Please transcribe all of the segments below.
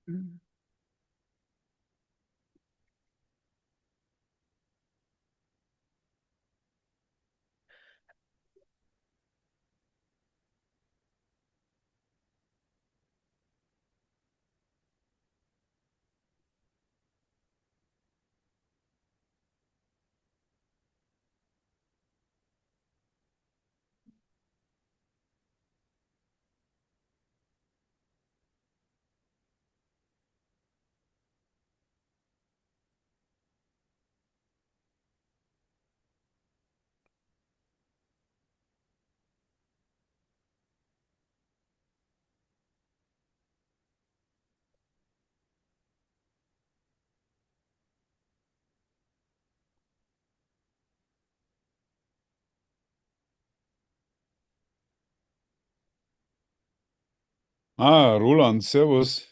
Mm. Ah, Roland, Servus.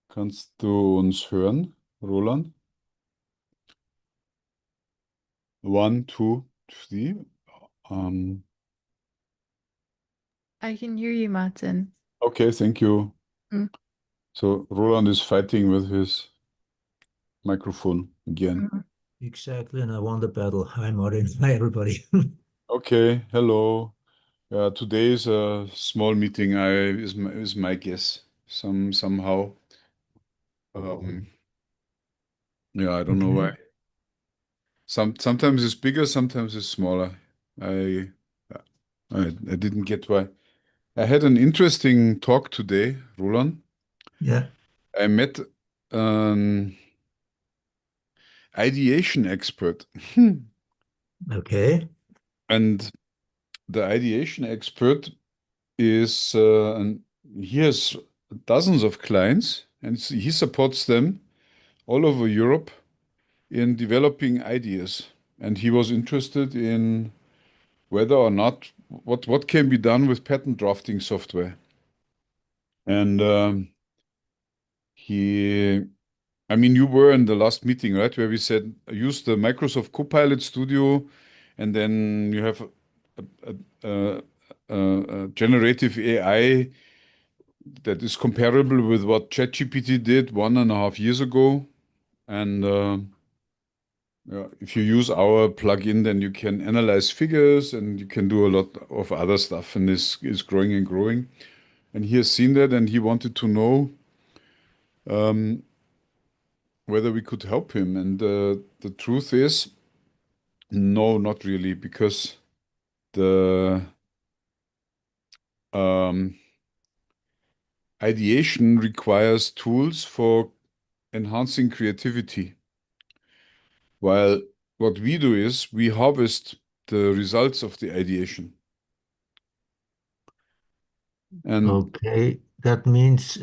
Kannst du uns hören, Roland? One, two, three. Um, I can hear you, Martin. okay, thank you. Mm, So Roland is fighting with his microphone again. mm. Exactly, and I won the battle. Hi, Martin. Hi, everybody. Okay, hello. Today is a small meeting. Is my guess. Somehow. Um, yeah, I don't know why. Okay. Sometimes it's bigger, sometimes it's smaller. I I didn't get why. I had an interesting talk today, Roland. Yeah. I met an ideation expert, Okay. and the ideation expert is he has dozens of clients, and he supports them all over Europe in developing ideas. And he was interested in whether or not what can be done with patent drafting software. And he I mean, you were in the last meeting, right? Where we said use the Microsoft Copilot Studio, and then you have a generative AI that is comparable with what ChatGPT did 1.5 years ago. And yeah, if you use our plugin, then you can analyze figures and you can do a lot of other stuff, and this is growing and growing. And he has seen that, and he wanted to know um, whether we could help him. And the truth is, no, not really, because the um, ideation requires tools for enhancing creativity, while what we do is we harvest the results of the ideation. And Okay. That means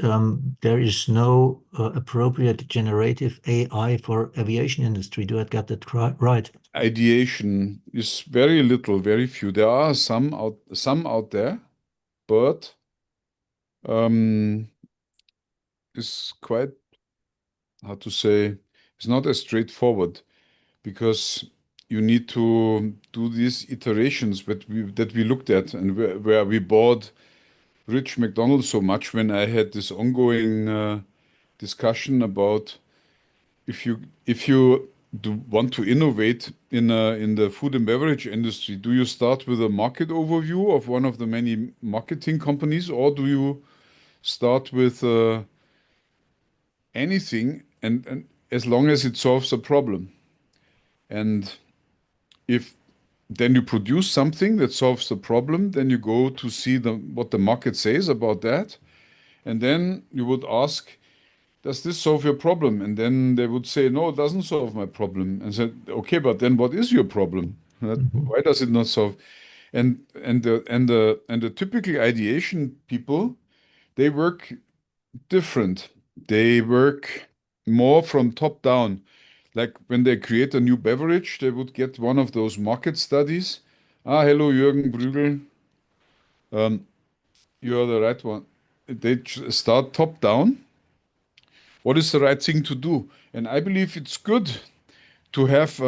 there is no appropriate generative AI for aviation industry. Do I get that right? ideation is very little, very few. There are some out there, but um, it's quite, how to say, it's not as straightforward, because you need to do these iterations that we looked at, and where we bored Rich McDonald so much when I had this ongoing discussion about if you want to innovate in the food and beverage industry, do you start with a market overview of one of the many marketing companies, or do you start with anything, and as long as it solves a problem? And if then you produce something that solves the problem, then you go to see what the market says about that. And then you would ask, does this solve your problem? And then they would say, no, it doesn't solve my problem. And said, okay, but then what is your problem? Mhm. Why does it not solve? And the typical ideation people, they work different. They work more from top down. Like when they create a new beverage, they would get one of those market studies. Ah, hello, Jürgen Brügel. Um, you are the right one. They start top down. What is the right thing to do? And I believe it's good to have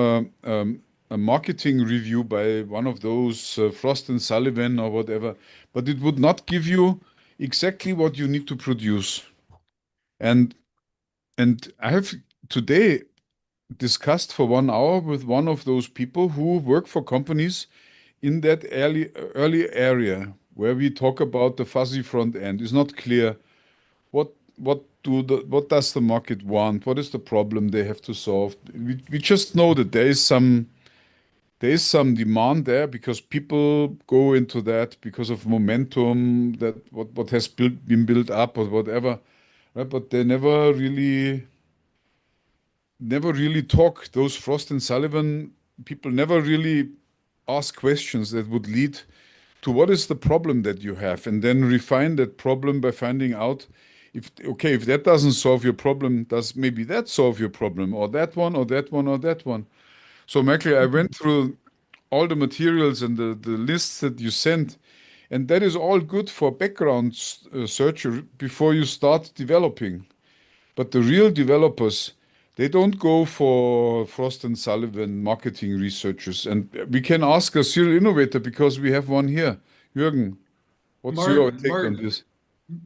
a marketing review by one of those Frost and Sullivan or whatever, but it would not give you exactly what you need to produce. And I have today discussed for 1 hour with one of those people who work for companies in that early area where we talk about the fuzzy front end. It's not clear what does the market want? What is the problem they have to solve? We just know that there is some demand there because people go into that because of momentum, that what has been built up or whatever, right? But they never really talk. Those Frost and Sullivan people never really ask questions that would lead to what is the problem that you have, and then refine that problem by finding out if that doesn't solve your problem, does maybe that solve your problem, or that one, or that one, or that one. So, Michael, I went through all the materials and the lists that you sent, and that is all good for background search before you start developing. But the real developers, they don't go for Frost and Sullivan marketing researchers. And we can ask a serial innovator because we have one here. Jürgen, what's your Martin, take on Martin, this?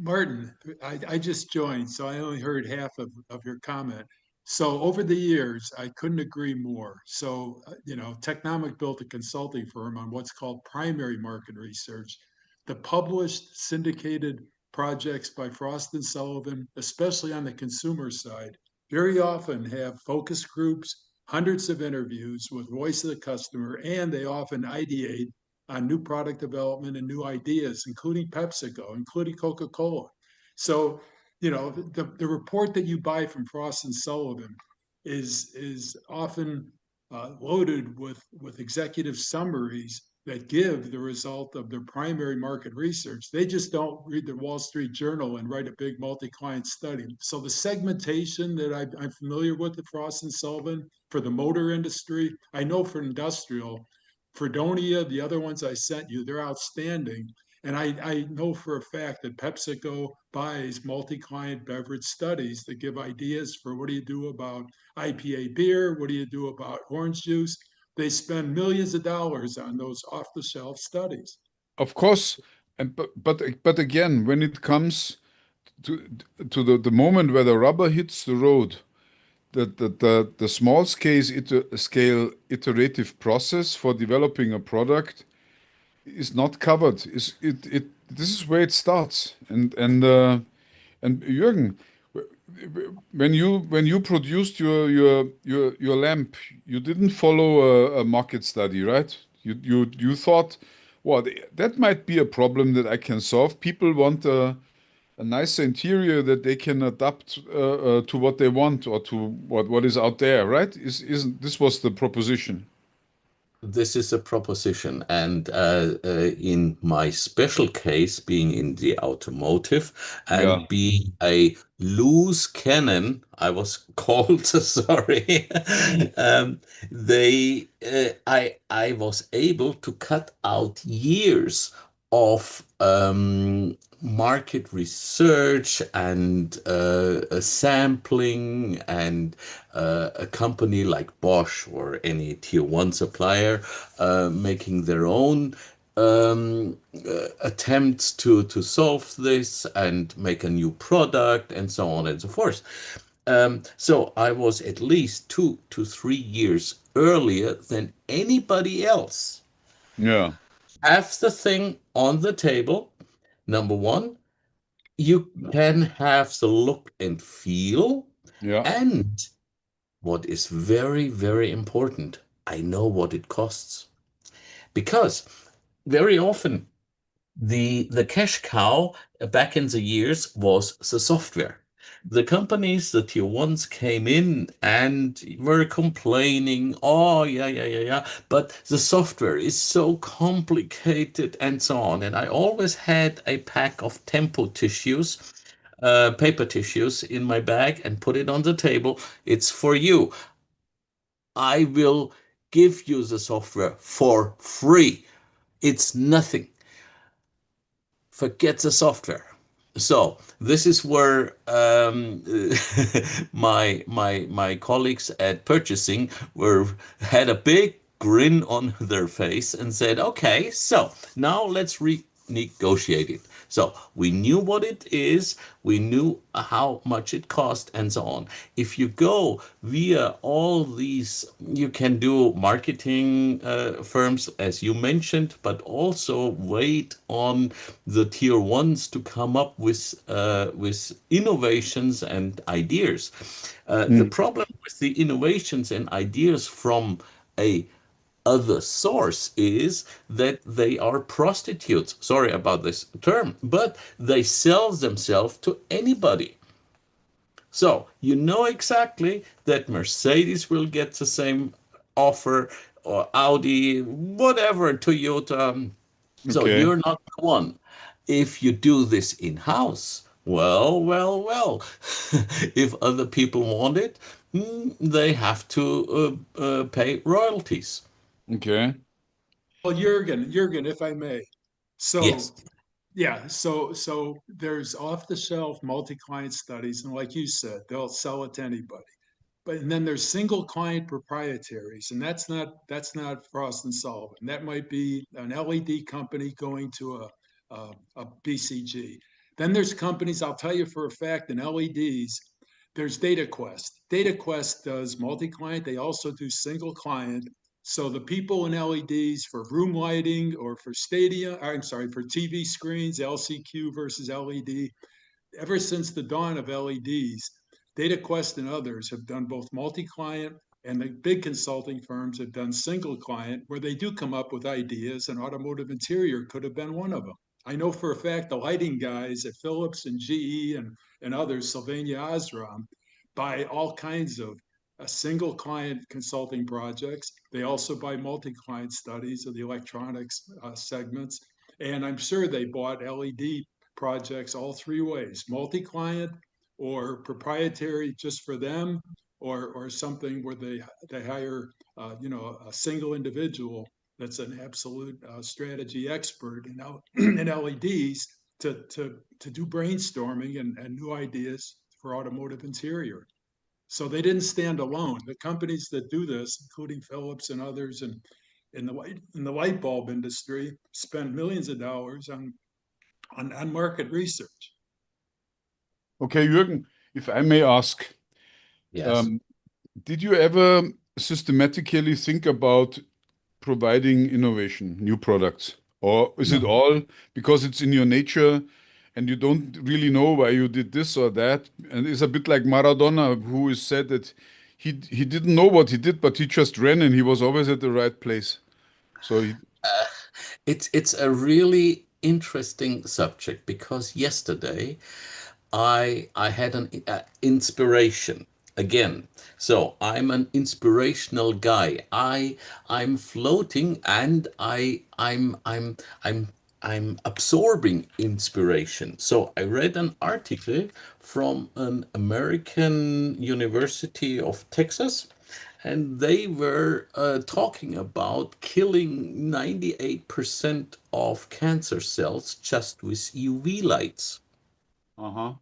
Martin, I just joined, so I only heard half of your comment. So over the years, I couldn't agree more. So, Technomic built a consulting firm on what's called primary market research. The published syndicated projects by Frost and Sullivan, especially on the consumer side, very often have focus groups, hundreds of interviews with voice of the customer, and they often ideate on new product development and new ideas, including PepsiCo, including Coca-Cola. So, the report that you buy from Frost and Sullivan is often loaded with executive summaries that give the result of their primary market research. They just don't read the Wall Street Journal and write a big multi-client study. So the segmentation that I'm familiar with the Frost and Sullivan for the motor industry, I know for industrial, Fredonia, the other ones I sent you, they're outstanding. And I know for a fact that PepsiCo buys multi-client beverage studies that give ideas for what do you do about IPA beer? What do you do about orange juice? They spend millions of dollars on those off-the-shelf studies. Of course, and but again, when it comes to the moment where the rubber hits the road, the small scale iterative process for developing a product is not covered. This is where it starts. And Jürgen, when you produced your lamp, you didn't follow a market study, right? You thought, well, that might be a problem that I can solve. People want a nicer interior that they can adapt to what they want or to what is out there, right? Isn't this was the proposition? This is a proposition, and in my special case, being in the automotive Yeah. and being a loose cannon, I was called, sorry. I was able to cut out years of market research and sampling, and a company like Bosch or any tier one supplier making their own attempts to solve this and make a new product and so on and so forth. So I was at least 2 to 3 years earlier than anybody else. Yeah. Have the thing on the table. Number one, you can have the look and feel. Yeah. And what is very, very important, I know what it costs. Because very often the cash cow back in the years was the software. The companies, the tier ones came in and were complaining, oh, yeah. But the software is so complicated and so on. And I always had a pack of tempo tissues, paper tissues in my bag and put it on the table. It's for you. I will give you the software for free. It's nothing. Forget the software. So this is where my colleagues at purchasing had a big grin on their face and said, okay, so now let's renegotiate it. So we knew what it is, we knew how much it cost, and so on. If you go via all these, you can do marketing firms, as you mentioned, but also wait on the tier ones to come up with innovations and ideas. The problem with the innovations and ideas from a other source is that they are prostitutes. Sorry about this term, but they sell themselves to anybody. So you know exactly that Mercedes will get the same offer, or Audi, whatever, Toyota. So Okay. you're not the one. If you do this in-house, well, if other people want it, they have to pay royalties. Okay. Well, Jürgen, if I may. Yes. So, yeah, so there's off-the-shelf multi-client studies, and like you said, they'll sell it to anybody. And then there's single client proprietaries, and that's not Frost and Sullivan. That might be an LED company going to a BCG. Then there's companies, I'll tell you for a fact, in LEDs, there's DataQuest. DataQuest does multi-client. They also do single client. So the people in LEDs for room lighting or for for TV screens, LCQ versus LED, ever since the dawn of LEDs, DataQuest and others have done both multi-client, and the big consulting firms have done single client, where they do come up with ideas, and automotive interior could have been one of them. I know for a fact the lighting guys at Philips and GE and others, Sylvania Osram, buy all kinds of single client consulting projects. They also buy multi-client studies of the electronics segments. And I'm sure they bought LED projects all three ways: multi-client, or proprietary just for them, or something where they hire a single individual that's an absolute strategy expert in LEDs to do brainstorming and new ideas for automotive interior. So they didn't stand alone. The companies that do this, including Philips and others, and in the light bulb industry, spend millions of dollars on market research. Okay, Jürgen, if I may ask, Yes. did you ever systematically think about providing innovation, new products? Or is it No. all because it's in your nature and you don't really know why you did this or that? And it's a bit like Maradona, who is said that he didn't know what he did, but he just ran and he was always at the right place. So he, It's a really interesting subject, because yesterday I had an inspiration again. So I'm an inspirational guy. I'm floating, and I'm absorbing inspiration. So I read an article from an American University of Texas, and they were talking about killing 98% of cancer cells just with UV lights. uh-huh.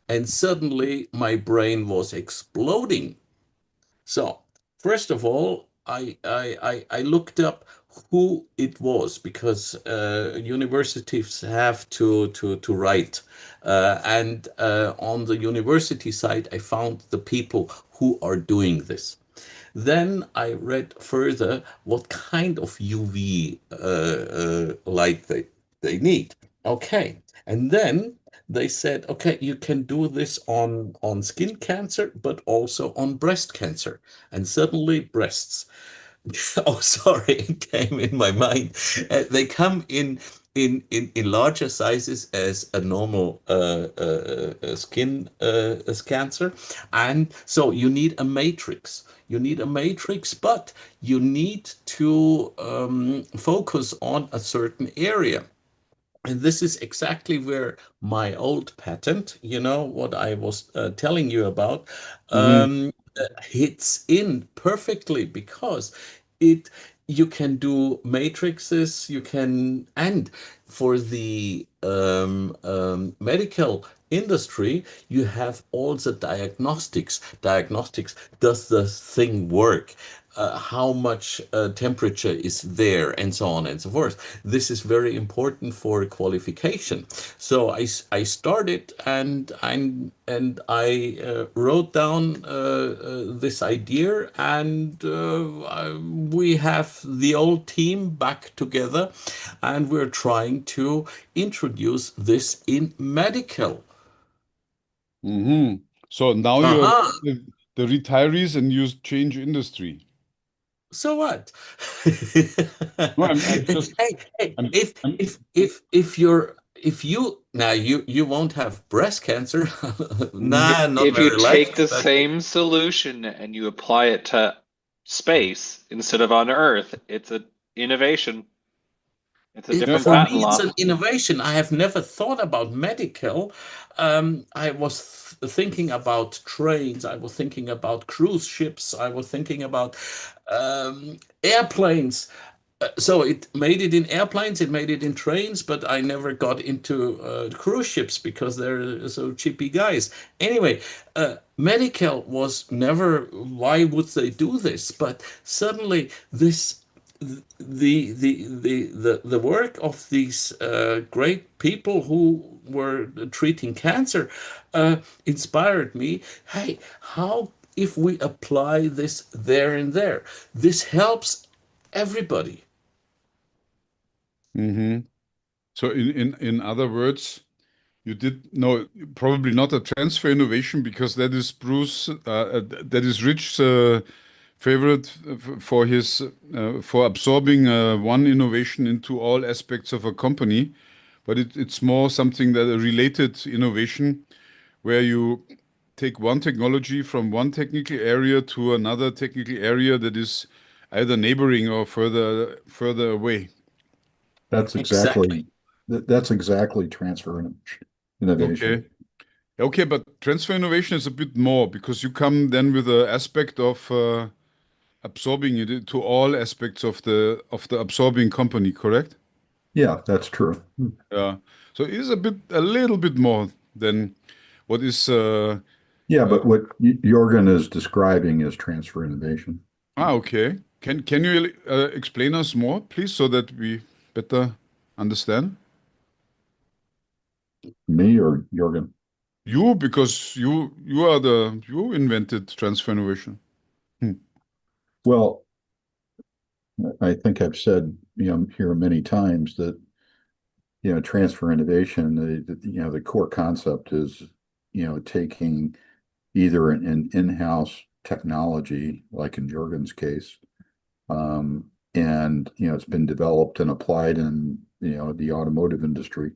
And suddenly my brain was exploding. So, first of all, I looked up who it was, because universities have to write. And on the university site, I found the people who are doing this. Then I read further what kind of UV light they need. Okay. And then they said, okay, you can do this on skin cancer, but also on breast cancer. And suddenly breasts. Oh, sorry, it came in my mind. They come in larger sizes as a normal skin cancer, and so you need a matrix. You need a matrix, but you need to focus on a certain area. And this is exactly where my old patent, what I was telling you about, Mhm. hits in perfectly, because it you can do matrices, and for the medical industry, you have also diagnostics. Diagnostics, does the thing work? How much temperature is there, and so on and so forth. This is very important for qualification. So I started and I wrote down this idea, and we have the old team back together, and we're trying to introduce this in medical. So now you're Aha. the retirees and you change industry. So what? No, I'm just Hey, I'm if you now you won't have breast cancer. Nah, not If you very take likely, the but same solution and you apply it to space instead of on Earth, it's an innovation. It's a different for patent me it's law. an innovation. I have never thought about medical. I was thinking about trains. I was thinking about cruise ships. I was thinking about airplanes. So it made it in airplanes, it made it in trains, but I never got into cruise ships because they're so cheapy guys. Anyway, medical was never, why would they do this? But suddenly this the work of these great people who were treating cancer inspired me. Hey, how if we apply this there and there? This helps everybody. So in other words, you did no, probably not a transfer innovation, because that is Bruce, that is Rich's favorite for his for absorbing one innovation into all aspects of a company. But it's more something that a related innovation, where you take one technology from one technical area to another technical area that is either neighboring or further away. That's Exactly. exactly transfer innovation. Okay. Okay, but transfer innovation is a bit more, because you come then with the aspect of absorbing it into all aspects of the absorbing company, correct? Yeah, that's true. Yeah. So it is a little bit more than what is Yeah, but what Jorgen is describing is transfer innovation. okay. Can you explain us more, please, so that we better understand? Me or Jorgen? You, because you invented transfer innovation. Well, I think I've said, here many times that, transfer innovation, the core concept is, taking either an in-house technology, like in Jorgen's case, and, it's been developed and applied in, the automotive industry,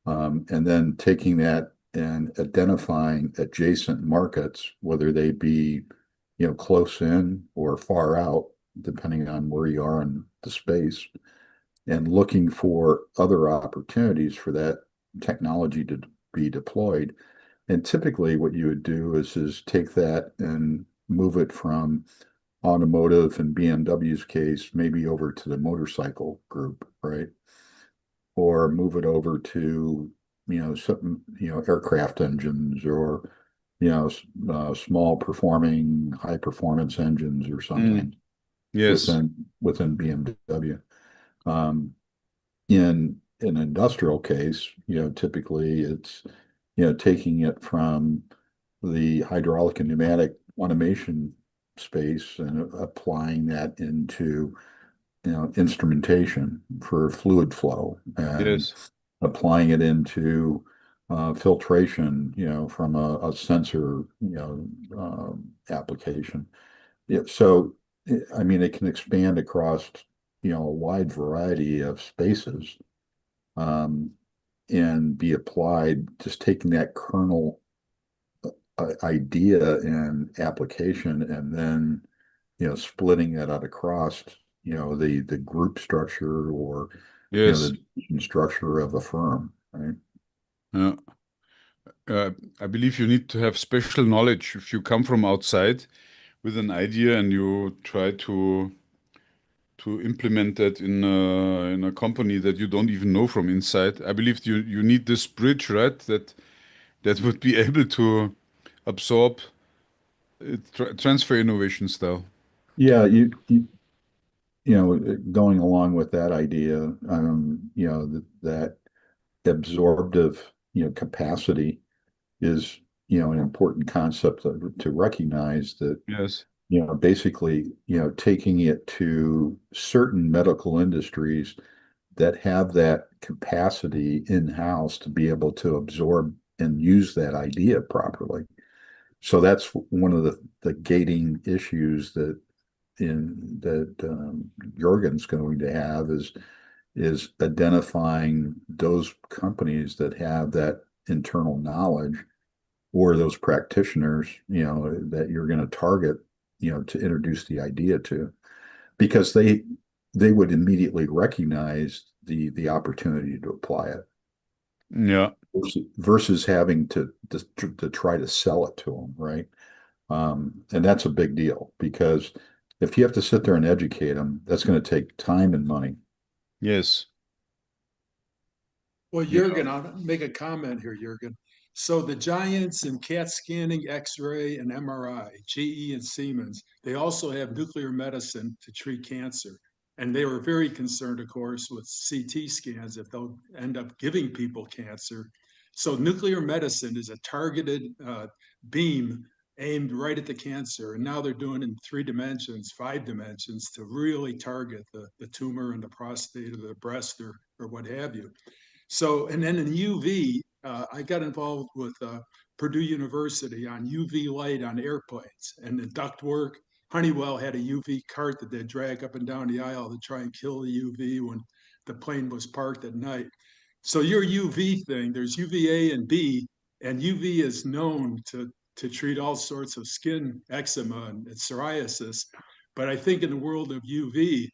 and then taking that and identifying adjacent markets, whether they be, close in or far out, depending on where you are in the space, and looking for other opportunities for that technology to be deployed. And typically what you would do is take that and move it from automotive, in BMW's case, maybe over to the motorcycle group, right? Or move it over to, some, aircraft engines, or, small performing, high performance engines or something Yes. within BMW. In an industrial case, typically it's, taking it from the hydraulic and pneumatic automation space and applying that into, instrumentation for fluid flow, and Yes. applying it into filtration, from a sensor, application. Yeah, so I mean, it can expand across, a wide variety of spaces, and be applied, just taking that kernel idea and application, and then, splitting that out across, the group structure, or, Yes. the division structure of a firm, right? Yeah. I believe you need to have special knowledge if you come from outside with an idea and you try to to implement that in a company that you don't even know from inside. I believe you need this bridge, right? That would be able to absorb transfer innovation style. Yeah, you know, going along with that idea, you know, that absorptive, you know, capacity is, you know, an important concept to recognize that, Yes. you know, basically, you know, taking it to certain medical industries that have that capacity in-house to be able to absorb and use that idea properly. So that's one of the gating issues that Jürgen's going to have is identifying those companies that have that internal knowledge or those practitioners, you know, that you're going to target, you know, to introduce the idea to, because they would immediately recognize the opportunity to apply it. Yeah. Versus having to try to sell it to them, right? And that's a big deal because if you have to sit there and educate them, that's going to take time and money. Yes. Well, Jürgen, I'll make a comment here, Jürgen. So the giants in CAT scanning, X-ray, and MRI, GE and Siemens, they also have nuclear medicine to treat cancer. And they were very concerned, of course, with CT scans if they'll end up giving people cancer. So nuclear medicine is a targeted beam aimed right at the cancer. And now they're doing it in 3 dimensions, 5 dimensions to really target the tumor in the prostate or the breast or what have you. So, and then in UV, I got involved with Purdue University on UV light on airplanes and the ductwork. Honeywell had a UV cart that they'd drag up and down the aisle to try and kill the UV when the plane was parked at night. So your UV thing, there's UVA and B, and UV is known to treat all sorts of skin eczema and psoriasis. But I think in the world of UV,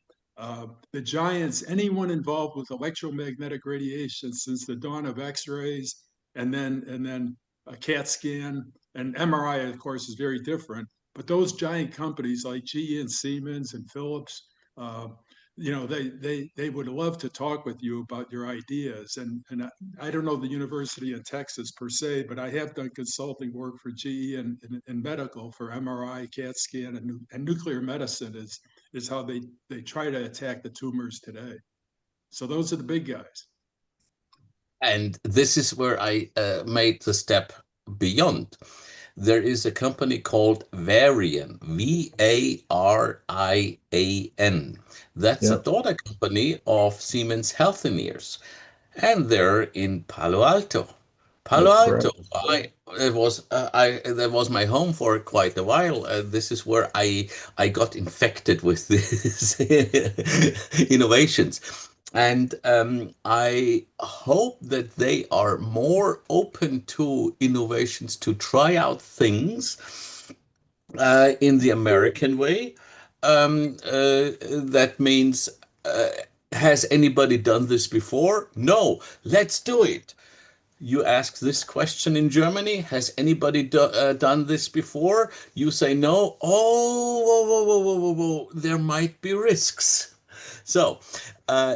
the giants, anyone involved with electromagnetic radiation since the dawn of X-rays, and then a CAT scan and MRI, of course, is very different. But those giant companies like GE and Siemens and Philips, you know, they would love to talk with you about your ideas. And I don't know the University of Texas per se, but I have done consulting work for GE and medical for MRI, CAT scan, and nuclear medicine is how they try to attack the tumors today. So those are the big guys. And this is where I made the step beyond. There is a company called Varian, Varian. That's a daughter company of Siemens Healthineers, and they're in Palo Alto. Palo Alto. That was my home for quite a while. This is where I got infected with these innovations. And I hope that they are more open to innovations, to try out things in the American way. That means, has anybody done this before? No, let's do it. You ask this question in Germany, has anybody done this before? You say no. Oh, whoa, whoa, whoa, whoa, whoa, whoa. There might be risks. So,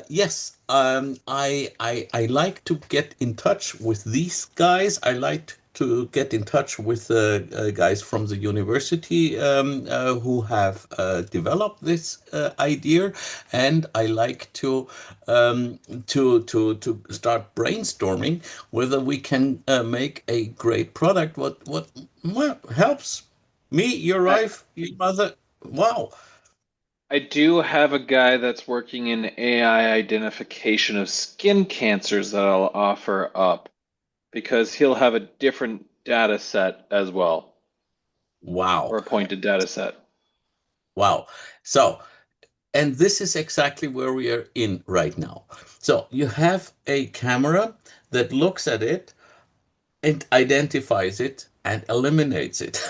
yes, I like to get in touch with these guys. I like to get in touch with guys from the university who have developed this idea, and I like to start brainstorming whether we can make a great product. What helps me, your wife, your mother. Wow. I do have a guy that's working in AI identification of skin cancers that I'll offer up because he'll have a different data set as well, Wow. or a pointed data set. Wow. So, and this is exactly where we are in right now. So you have a camera that looks at it and identifies it and eliminates it.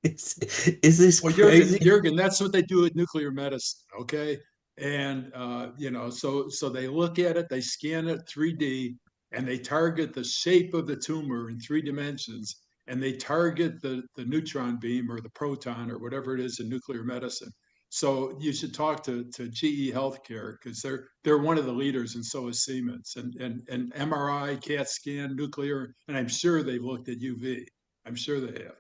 Is this Well, crazy? Jürgen, that's what they do with nuclear medicine, okay? And you know, so they look at it, they scan it 3D, and they target the shape of the tumor in 3 dimensions, and they target the neutron beam or the proton or whatever it is in nuclear medicine. So you should talk to GE Healthcare because they're one of the leaders, and so is Siemens, and MRI, CAT scan, nuclear, and I'm sure they've looked at UV. I'm sure they have.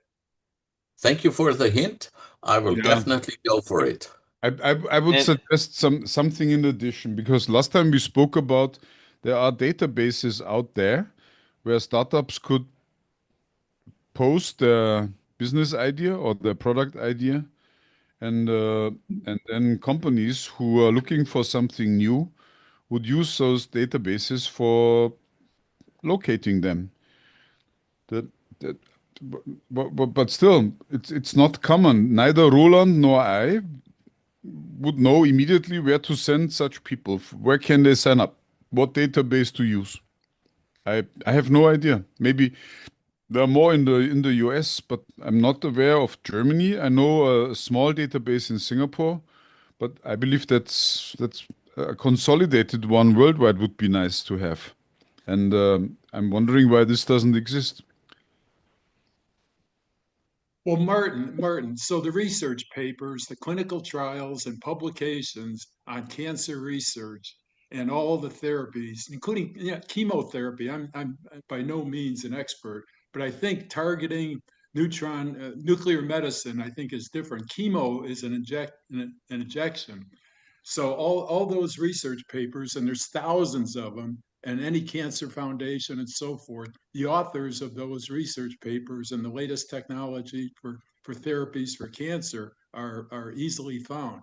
Thank you for the hint. I will Yeah. definitely go for it. I would And- suggest something in addition, because last time we spoke about there are databases out there where startups could post their business idea or their product idea, and then companies who are looking for something new would use those databases for locating them. That, but still, it's not common. Neither Roland nor I would know immediately where to send such people. Where can they sign up? What database to use? I have no idea. Maybe there are more in the US, but I'm not aware of Germany. I know a small database in Singapore, but I believe that's a consolidated one worldwide would be nice to have. And I'm wondering why this doesn't exist. Well, Martin, so the research papers, the clinical trials and publications on cancer research and all the therapies, including chemotherapy. I'm by no means an expert, but I think targeting nuclear medicine, I think is different. Chemo is an injection. So all those research papers, and there's thousands of them, and any cancer foundation and so forth, the authors of those research papers and the latest technology for therapies for cancer are easily found.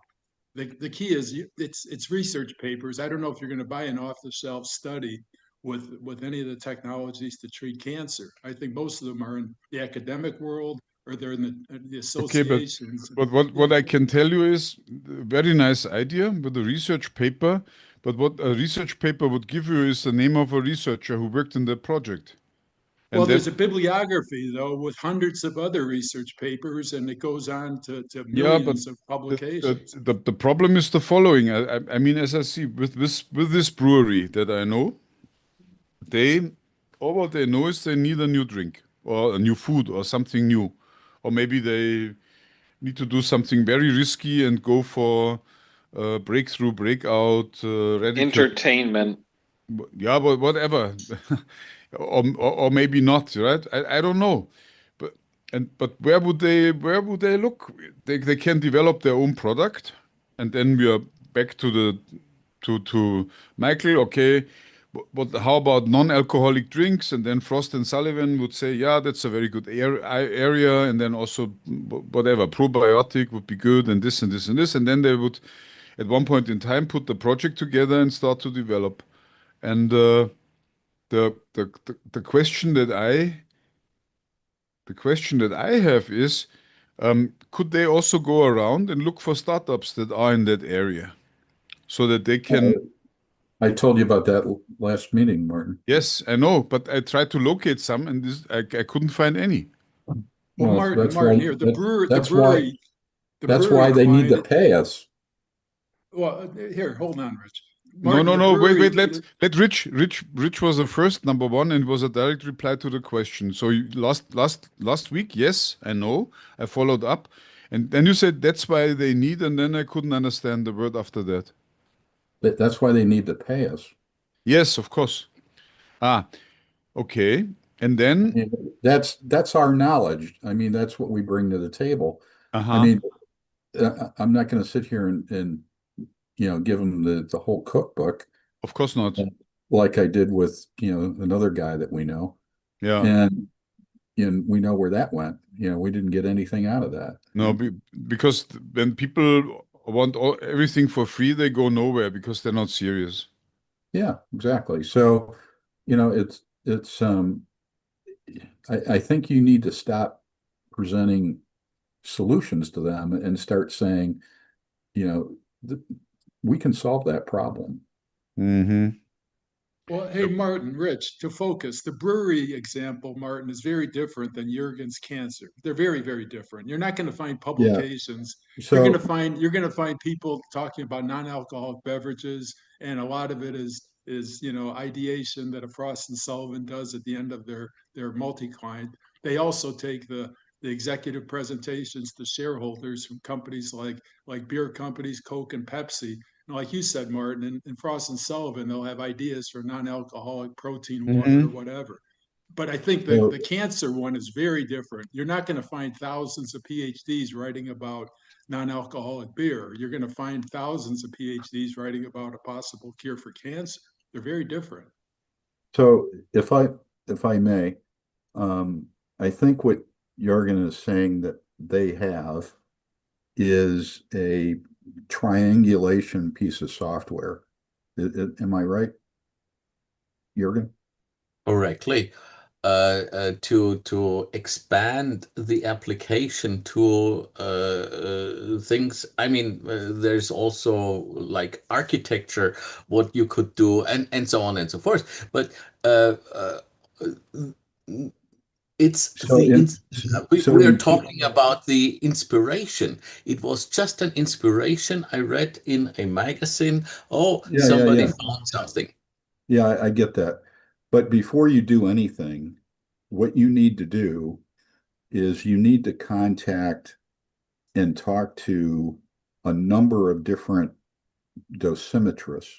The key is it's research papers. I don't know if you're going to buy an off-the-shelf study with any of the technologies to treat cancer. I think most of them are in the academic world, or they're in the associations. But what I can tell you is a very nice idea with a research paper. But what a research paper would give you is the name of a researcher who worked in the project. And Well, that- there's a bibliography, though, with hundreds of other research papers, and it goes on to Yeah, but millions of publications. the problem is the following. I mean, as I see with this brewery that I know, all what they know is they need a new drink or a new food or something new, or maybe they need to do something very risky and go for breakthrough, breakout, radical. Entertainment. Yeah, but whatever, or maybe not, right? I don't know, but where would they look? They can develop their own product, and then we are back to Michael. Okay, but how about non-alcoholic drinks? And then Frost and Sullivan would say, yeah, that's a very good area, and then also whatever probiotic would be good, and this and this and this, and then they would, at one point in time, put the project together and start to develop. And the question that I have is, could they also go around and look for startups that are in that area, so that they can? I told you about that last meeting, Martin. Yes, I know, but I tried to locate some, and I couldn't find any. Well, Martin, that's why- here, the that's brewery. That's why they need to pay us. Well, here, hold on, Rich. No, Martin, the brewery- wait. Let Rich was the first, number one, and was a direct reply to the question. So last week, yes, I know, I followed up, and then you said that's why they need, and then I couldn't understand the word after that. That's why they need to pay us. Yes, of course. Okay, and then That's our knowledge. I mean, that's what we bring to the table. I mean, I'm not going to sit here and give them the whole cookbook of course not. like I did with another guy that we know. Yeah. And we know where that went. We didn't get anything out of that. No, because when people want everything for free, they go nowhere because they're not serious. Yeah, exactly. So, it's I think you need to stop presenting solutions to them and start saying, we can solve that problem. Mm-hmm. Well, hey, Martin, Rich, to focus, the brewery example, Martin, is very different than Jurgen's cancer. They're very, very different. You're not going to find publications. So You're going to find people talking about non-alcoholic beverages, and a lot of it is ideation that a Frost and Sullivan does at the end of their multi-client. They also take the the executive presentations to shareholders from companies like beer companies, Coke and Pepsi. And like you said, Martin, and Frost and Sullivan, they'll have ideas for non-alcoholic protein water or whatever. But I think the cancer one is very different. You're not going to find thousands of PhDs writing about non-alcoholic beer. You're going to find thousands of PhDs writing about a possible cure for cancer. They're very different. So if I may, I think what Jürgen is saying that they have is a triangulation piece of software. Am I right, Jürgen? Correctly. To expand the application to things. I mean, there's also like architecture, what you could do, and so on and so forth. But it's So we are talking about the inspiration. It was just an inspiration I read in a magazine. Oh, somebody found something. Yeah, I get that. But before you do anything, what you need to do is you need to contact and talk to a number of different dosimetrists.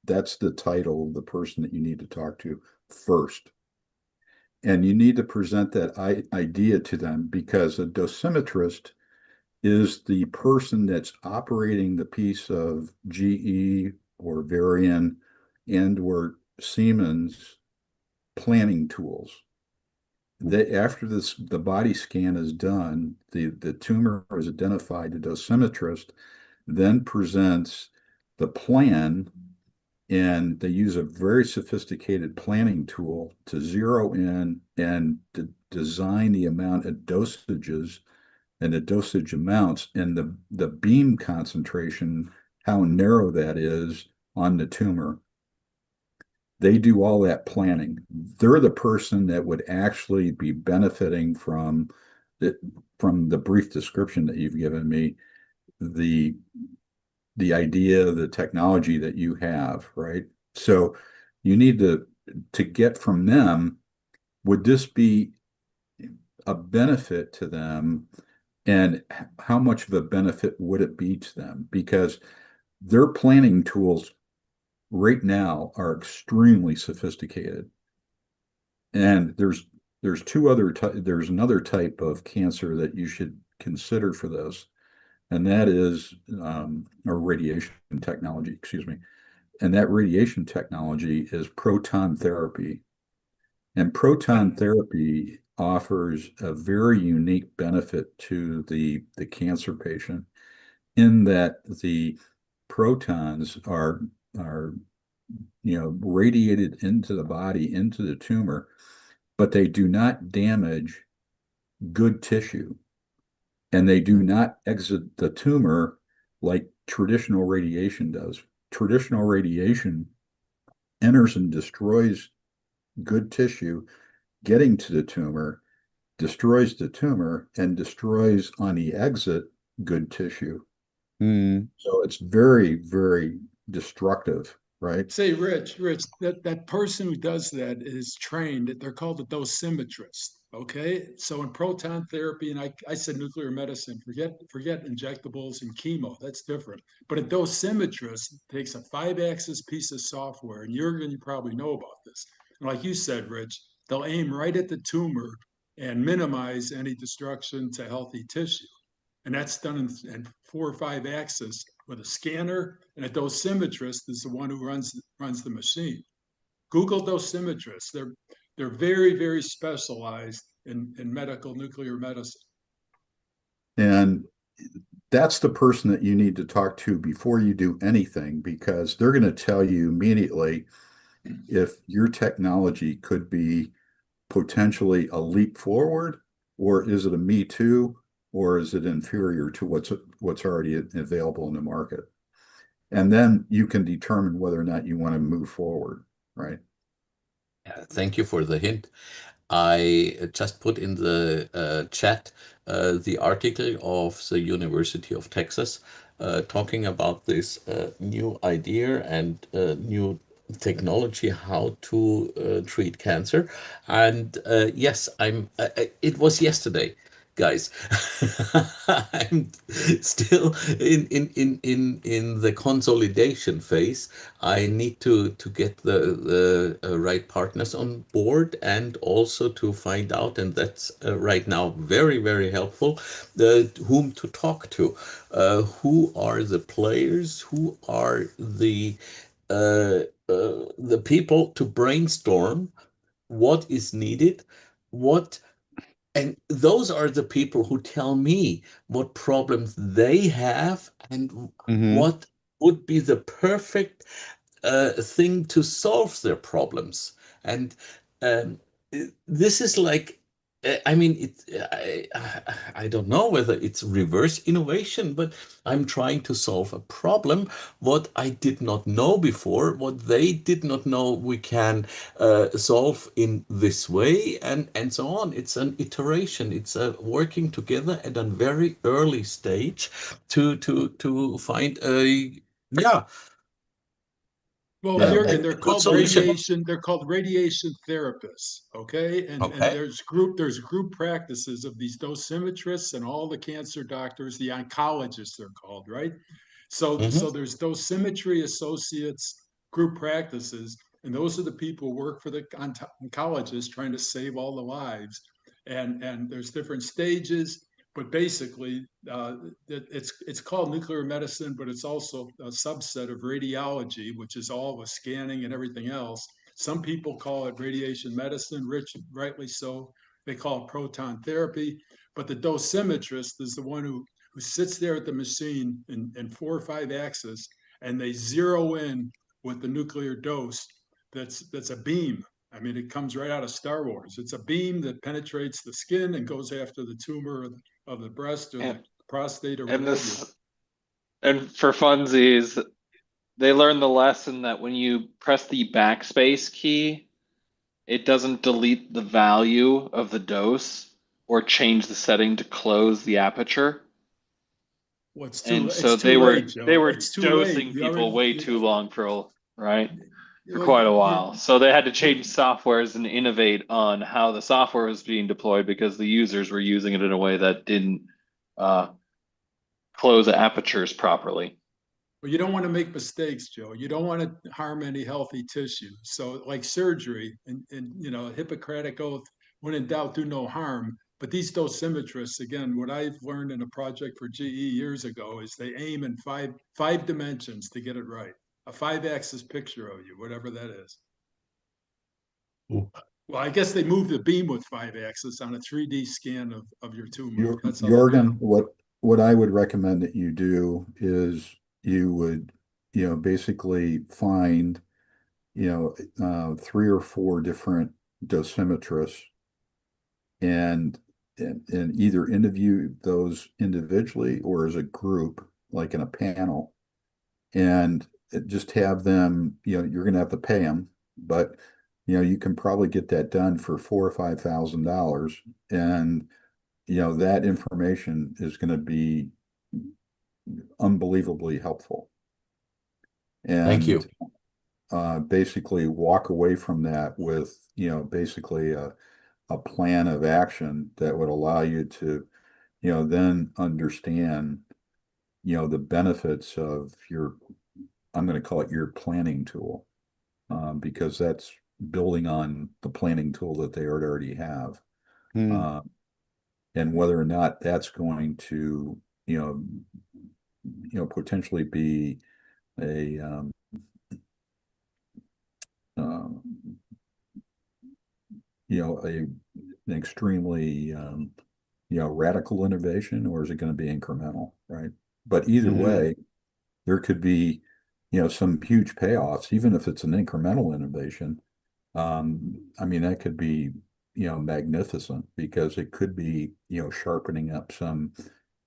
That's the title of the person that you need to talk to first. And you need to present that idea to them, because a dosimetrist is the person that's operating the piece of GE or Varian and or Siemens planning tools. After the body scan is done, the tumor is identified. The dosimetrist then presents the plan, and they use a very sophisticated planning tool to zero in and design the amount of dosages and the dosage amounts and the beam concentration, how narrow that is on the tumor. They do all that planning. They're the person that would actually be benefiting from the brief description that you've given me, the idea, the technology that you have, right? So you need to get from them, would this be a benefit to them, and how much of a benefit would it be to them? Because their planning tools right now are extremely sophisticated. And there's another type of cancer that you should consider for this, and that is or radiation technology, excuse me. And that radiation technology is proton therapy. And proton therapy offers a very unique benefit to the cancer patient, in that the protons are radiated into the body, into the tumor, but they do not damage good tissue, and they do not exit the tumor like traditional radiation does. Traditional radiation enters and destroys good tissue, getting to the tumor, destroys the tumor, and destroys on the exit good tissue. So it's very, very destructive, right? Say, Rich, that person who does that is trained. They're called a dosimetrist. Okay, so in proton therapy, and I said nuclear medicine, forget injectables and chemo. That's different. But a dosimetrist takes a 5-axis piece of software, and you probably know about this. And like you said, Rich, they'll aim right at the tumor and minimize any destruction to healthy tissue. And that's done in 4 or 5 axis with a scanner, and a dosimetrist is the one who runs the machine. Google dosimetrists. They're very, very specialized in medical nuclear medicine. And that's the person that you need to talk to before you do anything, because they're going to tell you immediately if your technology could be potentially a leap forward, or is it a me too, or is it inferior to what's already available in the market? And then you can determine whether or not you want to move forward, right? Thank you for the hint. I just put in the chat the article of the University of Texas talking about this new idea and new technology how to treat cancer. And yes, it was yesterday. guys. I'm still in the consolidation phase. I need to get the right partners on board, and also to find out, and that's right now very, very helpful, whom to talk to, who are the players, who are the people to brainstorm what is needed, and those are the people who tell me what problems they have and Mhm. what would be the perfect thing to solve their problems. And um, this is like, I mean, I don't know whether it's reverse innovation, but I'm trying to solve a problem what I did not know before, what they did not know we can solve in this way, and so on. It's an iteration. It's a working together at a very early stage to find a, yeah. Well, Yeah. Jürgen, a they're good called solution. radiation therapists, okay? And Okay. there's group practices of these dosimetrists and all the cancer doctors, the oncologists they're called, right? So Mhm. there's dosimetry associates group practices, and those are the people who work for the oncologists trying to save all the lives. And there's different stages, but basically it's called nuclear medicine, but it's also a subset of radiology, which is all the scanning and everything else. Some people call it radiation medicine, rightly so. They call it proton therapy, but the dosimetrist is the one who sits there at the machine in 4 or 5 axis, and they zero in with the nuclear dose. That's a beam. I mean, it comes right out of Star Wars. It's a beam that penetrates the skin and goes after the tumor of the breast or the And, prostate or and whatever. this, and for funsies, they learned the lesson that when you press the backspace key, it doesn't delete the value of the dose or change the setting to close the aperture. Well, And so it's too late, they Joe. were It's too late. dosing You people already, way too long for well, quite a while. So they had to change softwares and innovate on how the software was being deployed because the users were using it in a way that didn't close the apertures properly. Well, you don't want to make mistakes, Joe. You don't want to harm any healthy tissue. So, like surgery and Hippocratic oath, when in doubt, do no harm. But these dosimetrists, again, what I've learned in a project for GE years ago is they aim in five dimensions to get it right. A 5-axis picture of you, whatever that is. Ooh. Well, I guess they move the beam with 5-axis on a 3D scan of your tumor. That's how they do Jorgen, it. what I would recommend that you do is you would, basically find, 3 or 4 different dosimetrists and either interview those individually or as a group, like in a panel, and just have them, you're going to have to pay them, but you can probably get that done for $4,000 or $5,000, and that information is going to be unbelievably helpful. Thank you. And basically walk away from that with, basically a plan of action that would allow you to, then understand, the benefits of your, I'm going to call it your planning tool, because that's building on the planning tool that they already have. And whether or not that's going to, potentially be a an extremely radical innovation, or is it going to be incremental, right? But either way, there could be some huge payoffs, even if it's an incremental innovation. I mean, that could be magnificent, because it could be sharpening up some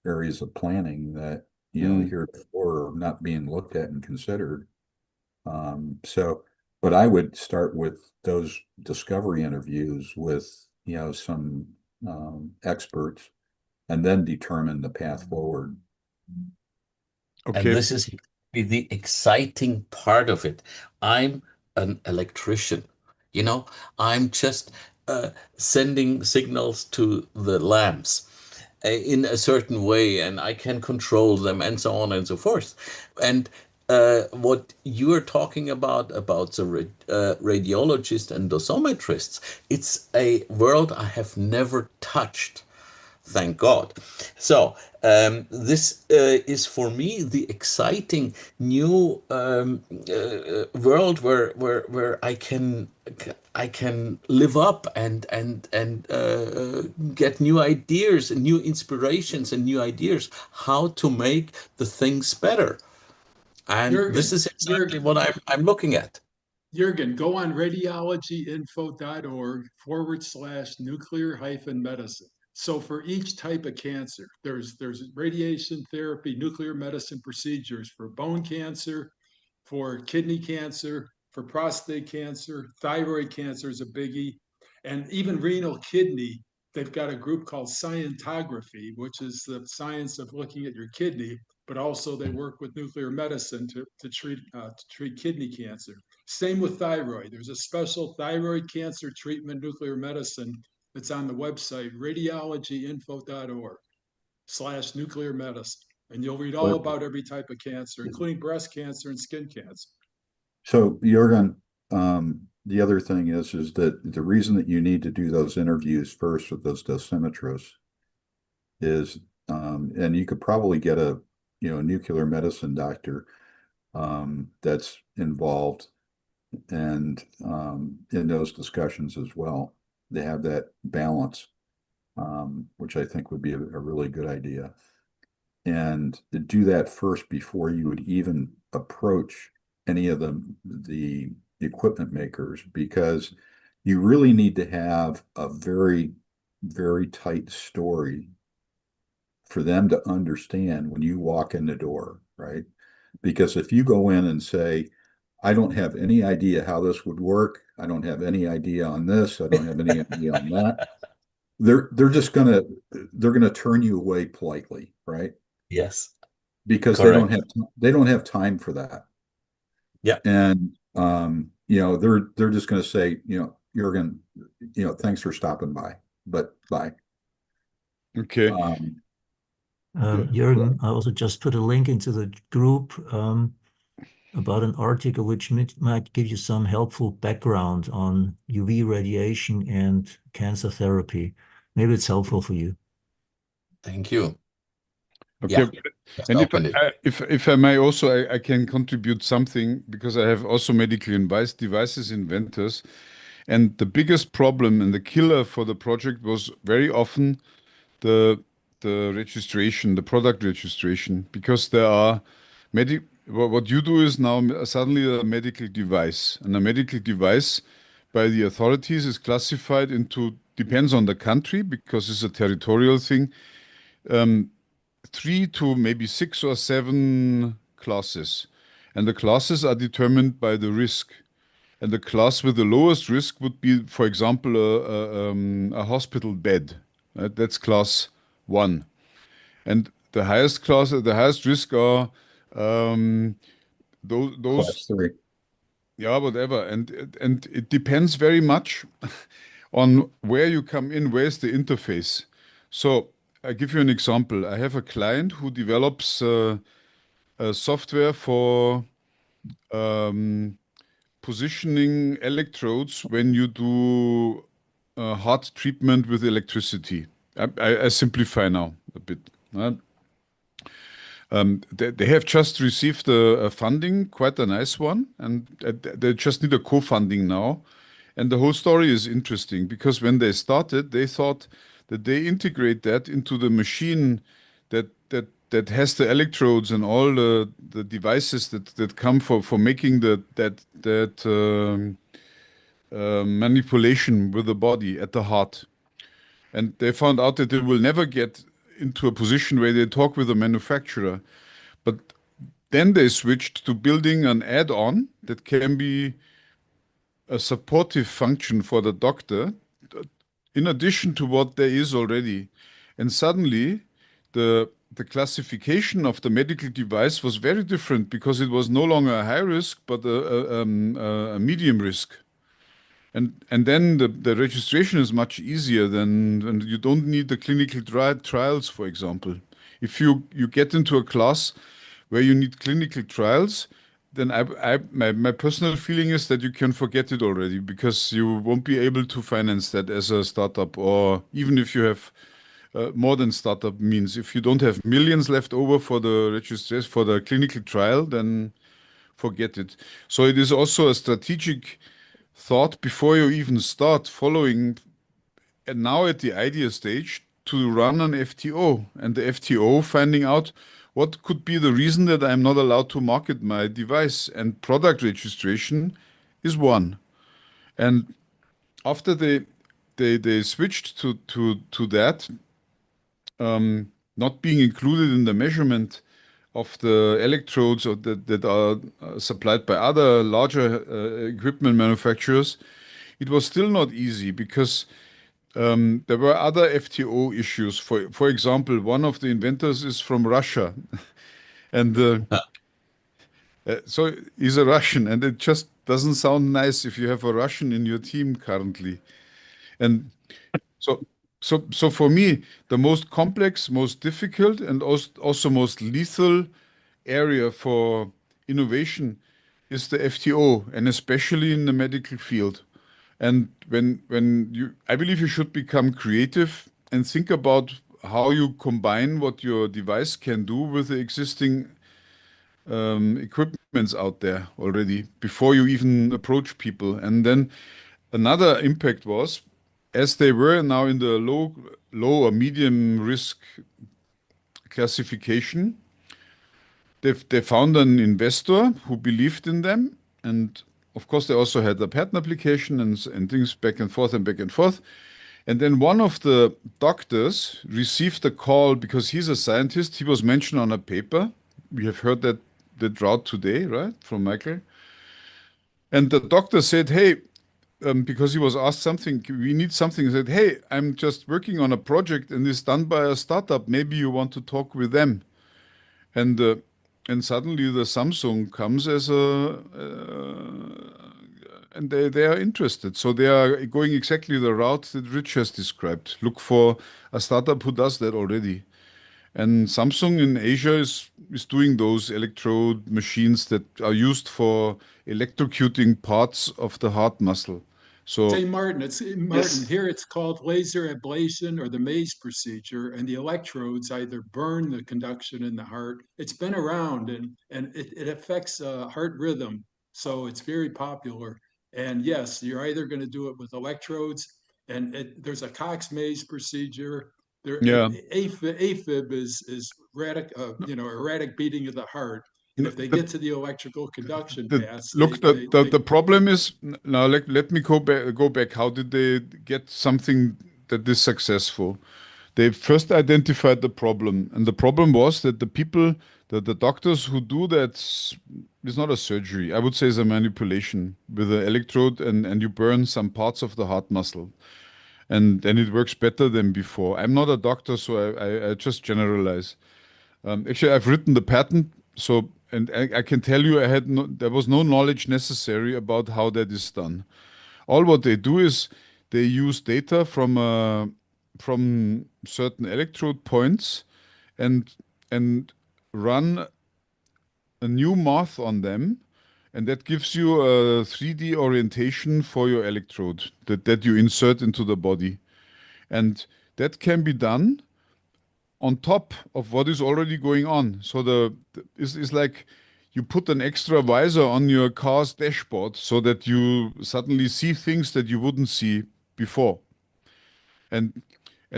areas of planning that heretofore are not being looked at and considered. But I would start with those discovery interviews with some experts, and then determine the path forward. And Okay. this is the exciting part of it. I'm an electrician, I'm just sending signals to the lamps. in a certain way, and I can control them, and so on and so forth. And what you are talking about the radiologists and dosimetrists, it's a world I have never touched. Thank God. So this is for me the exciting new world where I can live up and get new ideas and new inspirations and new ideas how to make the things better. And this is exactly what I'm looking at. Jürgen, go on radiologyinfo.org/nuclear-medicine. So for each type of cancer, there's radiation therapy, nuclear medicine procedures for bone cancer, for kidney cancer, for prostate cancer, thyroid cancer is a biggie, and even renal kidney. They've got a group called scientography, which is the science of looking at your kidney, but also they work with nuclear medicine to treat kidney cancer. Same with thyroid. There's a special thyroid cancer treatment, nuclear medicine, that's on the website, radiologyinfo.org/nuclear medicine. And you'll read all about every type of cancer, including breast cancer and skin cancer. So Jürgen, the other thing is that the reason that you need to do those interviews first with those dosimetrists is, and you could probably get a nuclear medicine doctor that's involved and in those discussions as well. They have that balance, which I think would be a really good idea. And to do that first before you would even approach any of the equipment makers, because you really need to have a very, very tight story for them to understand when you walk in the door, right? Because if you go in and say, I don't have any idea how this would work, I don't have any idea on this, I don't have any idea on that, they're just gonna turn you away politely, right? Yes. Because Correct. they don't have time for that. Yeah. And they're just gonna say, Jürgen, thanks for stopping by, but bye. Okay. Jürgen, I also just put a link into the group about an article which might give you some helpful background on UV radiation and cancer therapy. Maybe it's helpful for you. Thank you. Okay. Yeah. And if I may also, I can contribute something, because I have also medical devices inventors. And the biggest problem and the killer for the project was very often the registration, the product registration, because there are what you do is now suddenly a medical device, and a medical device by the authorities is classified into, depends on the country, because it's a territorial thing, 3 to maybe 6 or 7 classes, and the classes are determined by the risk. And the class with the lowest risk would be, for example, a hospital bed. Right? That's class 1. And the highest risk are those Class 3. Yeah, whatever. And it depends very much on where you come in, where's the interface. So I give you an example. I have a client who develops a software for positioning electrodes when you do heart treatment with electricity. I simplify now a bit. They have just received a funding, quite a nice one, and they just need a co-funding now. And the whole story is interesting, because when they started, they thought that they integrate that into the machine that has the electrodes and all the devices that come for making that manipulation with the body at the heart. And they found out that they will never get into a position where they talk with the manufacturer. But then they switched to building an add-on that can be a supportive function for the doctor, in addition to what there is already. And suddenly, the classification of the medical device was very different, because it was no longer a high risk, but a medium risk. And then the registration is much easier and you don't need the clinical trials, for example. If you get into a class where you need clinical trials, then my personal feeling is that you can forget it already because you won't be able to finance that as a startup, or even if you have more than startup means. If you don't have millions left over for the registration for the clinical trial, then forget it. So it is also a strategic thought before you even start following, and now at the idea stage, to run an FTO, and the FTO finding out what could be the reason that I'm not allowed to market my device, and product registration is one. And after they switched to that, not being included in the measurement of the electrodes or that are supplied by other larger equipment manufacturers, it was still not easy because there were other FTO issues. For example, one of the inventors is from Russia, and so he's a Russian, and it just doesn't sound nice if you have a Russian in your team currently. And so for me, the most complex, most difficult, and also most lethal area for innovation is the FTO, and especially in the medical field. And I believe you should become creative and think about how you combine what your device can do with the existing equipments out there already before you even approach people. And then another impact was, as they were now in the low or medium risk classification, they found an investor who believed in them, and of course they also had a patent application and things back and forth and back and forth. And then one of the doctors received a call because he's a scientist. He was mentioned on a paper. We have heard that route today, right, from Michael. And the doctor said, "Hey," because he was asked something, "We need something." He said, "Hey, I'm just working on a project and it's done by a startup. Maybe you want to talk with them." And suddenly the Samsung comes as and they are interested. So they are going exactly the route that Rich has described. Look for a startup who does that already. And Samsung in Asia is doing those electrode machines that are used for electrocuting parts of the heart muscle. So Say, Martin, Martin, Yes. here it's called laser ablation or the maze procedure, and the electrodes either burn the conduction in the heart. It's been around and it affects heart rhythm. So it's very popular. And yes, you're either going to do it with electrodes, and there's a Cox maze procedure. There, yeah, AFib is erratic beating of the heart. And if they get to the electrical conduction paths, look, the problem is now. Let me go back. How did they get something that is successful? They first identified the problem, and the problem was that the doctors who do that is not a surgery. I would say it's a manipulation with an electrode, and you burn some parts of the heart muscle, and then it works better than before. I'm not a doctor, so I just generalize. Actually, I've written the patent, so and I can tell you, there was no knowledge necessary about how that is done. All what they do is they use data from certain electrode points and run a new math on them, and that gives you a 3D orientation for your electrode that you insert into the body, and that can be done on top of what is already going on. So it's like you put an extra visor on your car's dashboard so that you suddenly see things that you wouldn't see before. And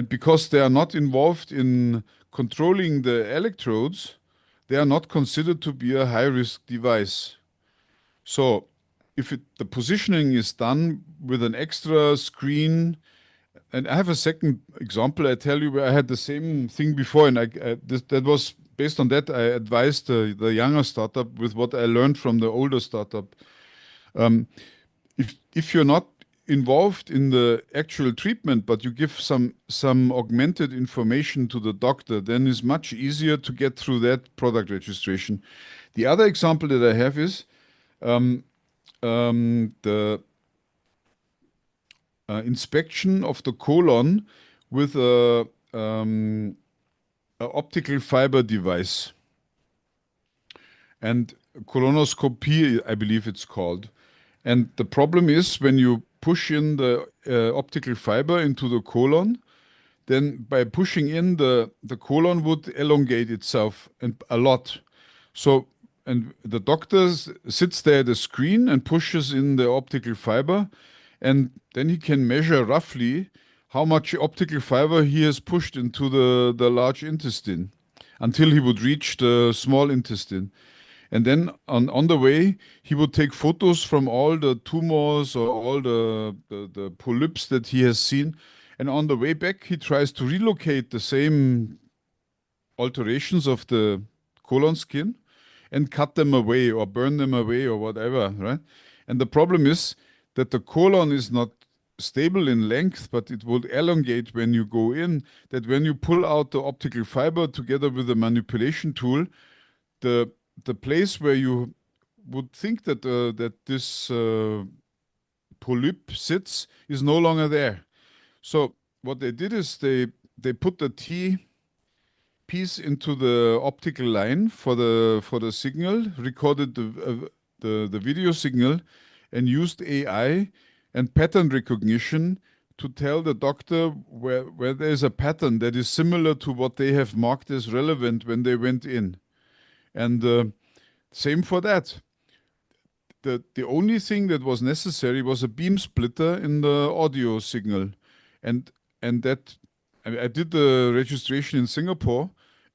because they are not involved in controlling the electrodes, they are not considered to be a high-risk device. So if the positioning is done with an extra screen, and I have a second example I tell you where I had the same thing before, and that was based on that. I advised the younger startup with what I learned from the older startup. If you're not involved in the actual treatment, but you give some augmented information to the doctor, then it's much easier to get through that product registration. The other example that I have is the inspection of the colon with a optical fiber device. And colonoscopy, I believe it's called. And the problem is when you push in the optical fiber into the colon, then by pushing in the colon would elongate itself and a lot. So, and the doctor sits there at the screen and pushes in the optical fiber, and then he can measure roughly how much optical fiber he has pushed into the large intestine until he would reach the small intestine. And then on the way, he would take photos from all the tumors or all the polyps that he has seen. And on the way back, he tries to relocate the same alterations of the colon skin and cut them away or burn them away or whatever, right? And the problem is that the colon is not stable in length, but it will elongate when you go in, that when you pull out the optical fiber together with the manipulation tool, the place where you would think that that this polyp sits is no longer there. So what they did is they put the T piece into the optical line for the signal, recorded the video signal, and used AI and pattern recognition to tell the doctor where there's a pattern that is similar to what they have marked as relevant when they went in. And same for that. The only thing that was necessary was a beam splitter in the audio signal. And that I did the registration in Singapore,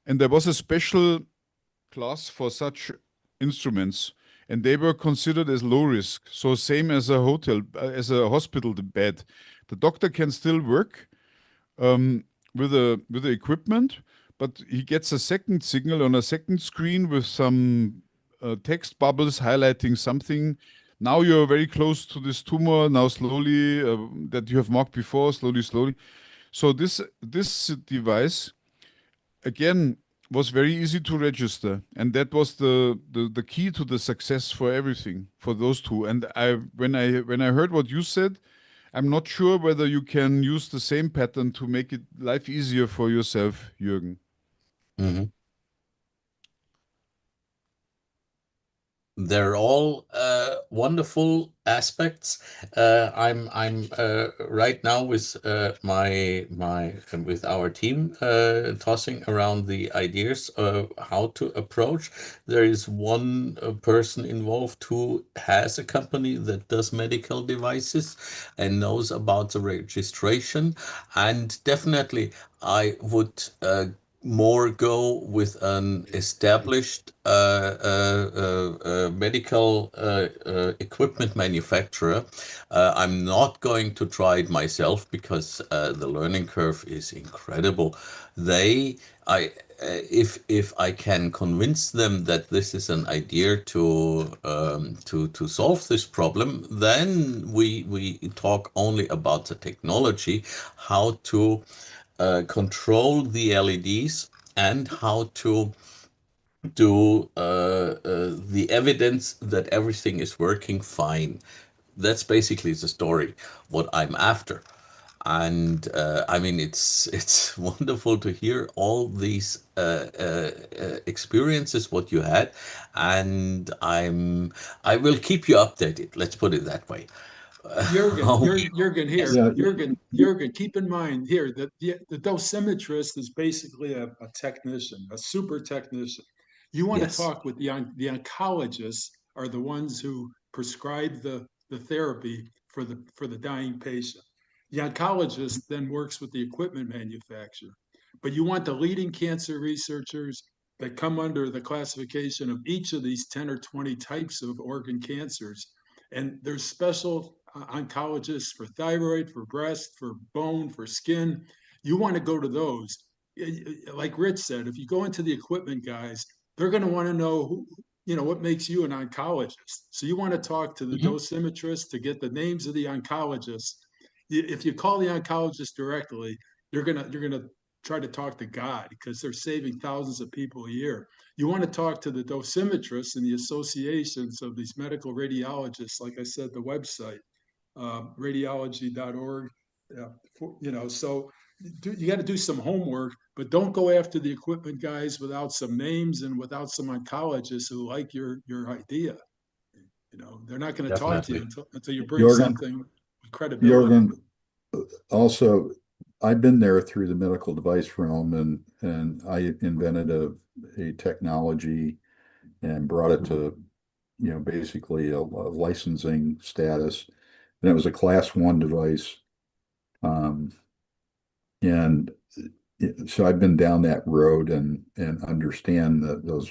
and there was a special class for such instruments, and they were considered as low risk. So same as a hospital bed. The doctor can still work with the equipment, but he gets a second signal on a second screen with some text bubbles highlighting something. Now you're very close to this tumor, now slowly, that you have marked before, slowly. So this device, again, was very easy to register. And that was the key to the success for everything, for those two. And when I heard what you said, I'm not sure whether you can use the same pattern to make it life easier for yourself, Jürgen. Mhm. They're all wonderful aspects. I'm right now with with our team tossing around the ideas of how to approach. There is one person involved who has a company that does medical devices and knows about the registration. And definitely, I would more go with an established medical equipment manufacturer. I'm not going to try it myself because the learning curve is incredible. If I can convince them that this is an idea to solve this problem, then we talk only about the technology, how to control the LEDs and how to do the evidence that everything is working fine. That's basically the story, what I'm after. And I mean, it's wonderful to hear all these experiences, what you had, and I will keep you updated. Let's put it that way. Jürgen here. Yeah. Jürgen, keep in mind here that the dosimetrist is basically a technician, a super technician. You want Yes. to talk with the oncologists are the ones who prescribe the therapy for the dying patient. The oncologist then works with the equipment manufacturer. But you want the leading cancer researchers that come under the classification of each of these 10 or 20 types of organ cancers. And there's special oncologists for thyroid, for breast, for bone, for skin. You want to go to those. Like Rich said, if you go into the equipment guys, they're going to want to know what makes you an oncologist. So you want to talk to the dosimetrist to get the names of the oncologists. If you call the oncologist directly, you're gonna try to talk to God because they're saving thousands of people a year. You want to talk to the dosimetrists and the associations of these medical radiologists, like I said, the website. radiology.org. So you got to do some homework, but don't go after the equipment guys without some names and without some oncologists who like your idea. They're not going to talk to you Definitely. until you bring Jorgen, something with credibility. Jorgen, also, I've been there through the medical device realm, and I invented a technology and brought it to, basically a licensing status. And it was a class 1 device. And so I've been down that road and understand those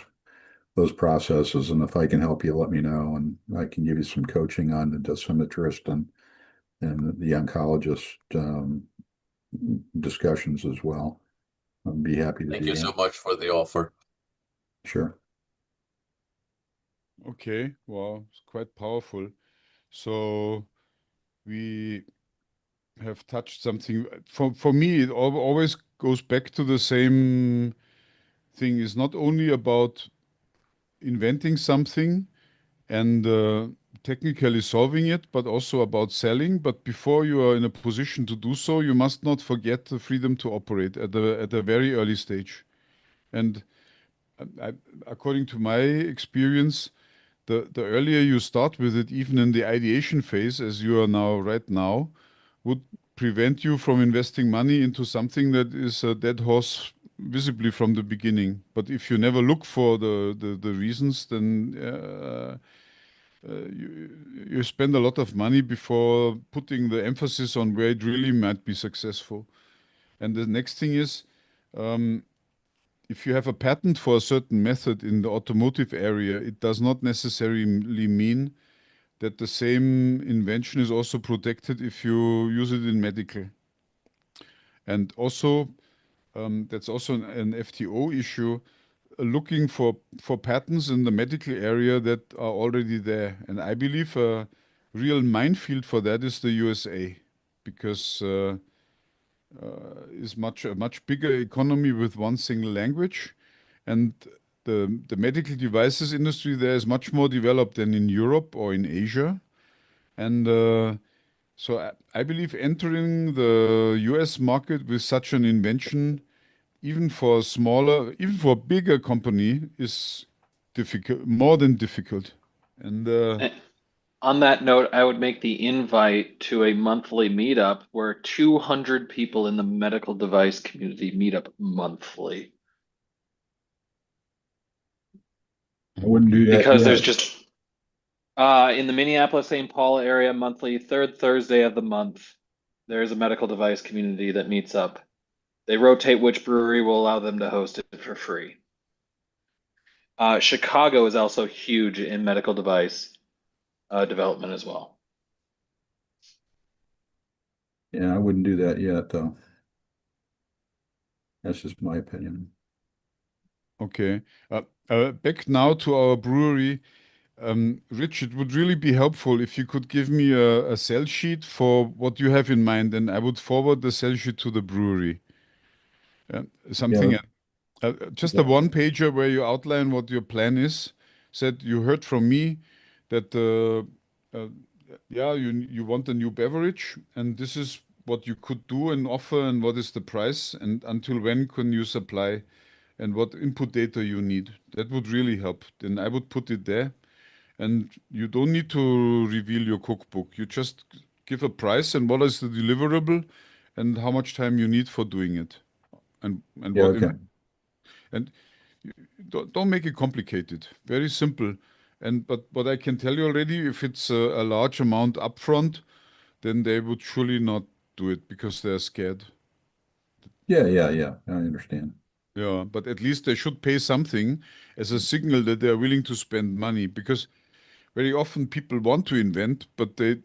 processes. And if I can help you, let me know, and I can give you some coaching on the dosimetrist and the oncologist discussions as well. I'd be happy to Thank do you that. so much for the offer. Sure. Okay, wow, it's quite powerful. So we have touched something. For me, it always goes back to the same thing. It's not only about inventing something and technically solving it, but also about selling. But before you are in a position to do so, you must not forget the freedom to operate at a very early stage. And according to my experience, the earlier you start with it, even in the ideation phase, as you are now right now, would prevent you from investing money into something that is a dead horse visibly from the beginning. But if you never look for the reasons, then you spend a lot of money before putting the emphasis on where it really might be successful. And the next thing is, if you have a patent for a certain method in the automotive area, it does not necessarily mean that the same invention is also protected if you use it in medical. And also, that's also an FTO issue, looking for patents in the medical area that are already there. And I believe a real minefield for that is the USA, because is a much bigger economy with one single language, and the medical devices industry there is much more developed than in Europe or in Asia. And so I believe entering the US market with such an invention, even for a smaller, even for a bigger company, is difficult, more than difficult. And On that note, I would make the invite to a monthly meetup where 200 people in the medical device community meet up monthly. I wouldn't do that Because yet. there's just in the Minneapolis St. Paul area monthly, third Thursday of the month, there's a medical device community that meets up. They rotate which brewery will allow them to host it for free. Chicago is also huge in medical device development as well. Yeah, I wouldn't do that yet, though. That's just my opinion. okay, back now to our brewery. Rich, it would really be helpful if you could give me a sell sheet for what you have in mind, and I would forward the sell sheet to the brewery. Something, Yeah. just Yeah. a one pager where you outline what your plan is. Said you heard from me that yeah, you want a new beverage, and this is what you could do and offer, and what is the price, and until when can you supply, and what input data you need. That would really help. Then I would put it there. And you don't need to reveal your cookbook. You just give a price and what is the deliverable and how much time you need for doing it. And Yeah, what okay. and don't make it complicated. Very simple. And but what I can tell you already, if it's a large amount upfront, then they would surely not do it because they're scared. Yeah. I understand. Yeah, but at least they should pay something as a signal that they're willing to spend money, because very often people want to invent, but they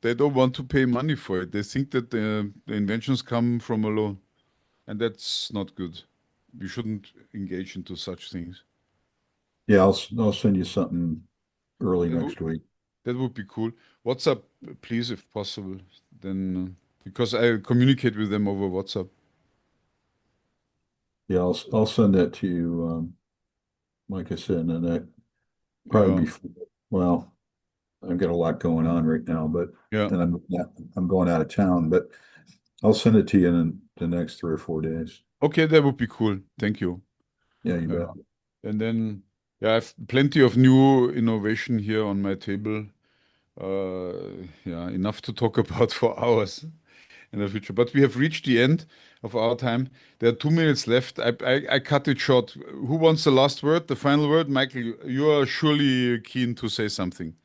don't want to pay money for it. They think that the inventions come from alone, and that's not good. You shouldn't engage into such things. Yeah, I'll send you something early That would, next week. that would be cool. WhatsApp, please, if possible. Then, because I communicate with them over WhatsApp. Yeah, I'll send that to you, like I said, and that probably Yeah. before, well, I've got a lot going on right now, but, Yeah. and I'm going out of town, but I'll send it to you in the next 3 or 4 days. Okay, that would be cool. Thank you. Yeah, you bet. And then, yeah, I have plenty of new innovation here on my table. Yeah, enough to talk about for hours in the future. But we have reached the end of our time. There are 2 minutes left. I cut it short. Who wants the last word, the final word? Michael, you are surely keen to say something.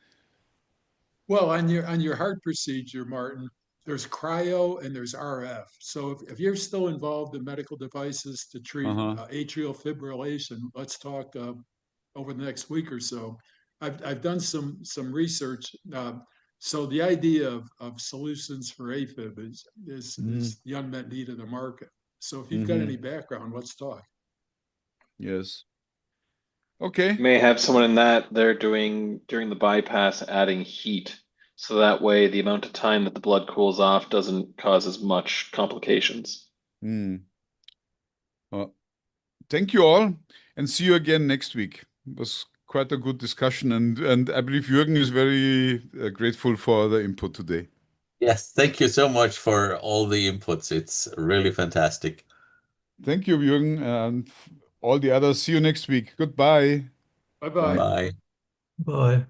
Well, on your heart procedure, Martin, there's cryo and there's RF. So if you're still involved in medical devices to treat atrial fibrillation, let's talk over the next week or so. I've done some research. So the idea of solutions for AFib is the unmet need of the market. So if you've got any background, let's talk. Yes. Okay. You may have someone in that they're doing during the bypass adding heat. So that way the amount of time that the blood cools off doesn't cause as much complications. Thank you all and see you again next week. It was quite a good discussion and I believe Jürgen is very grateful for the input today. Yes, thank you so much for all the inputs. It's really fantastic. Thank you, Jürgen, and all the others. See you next week. Goodbye. Bye-bye. Bye. Bye.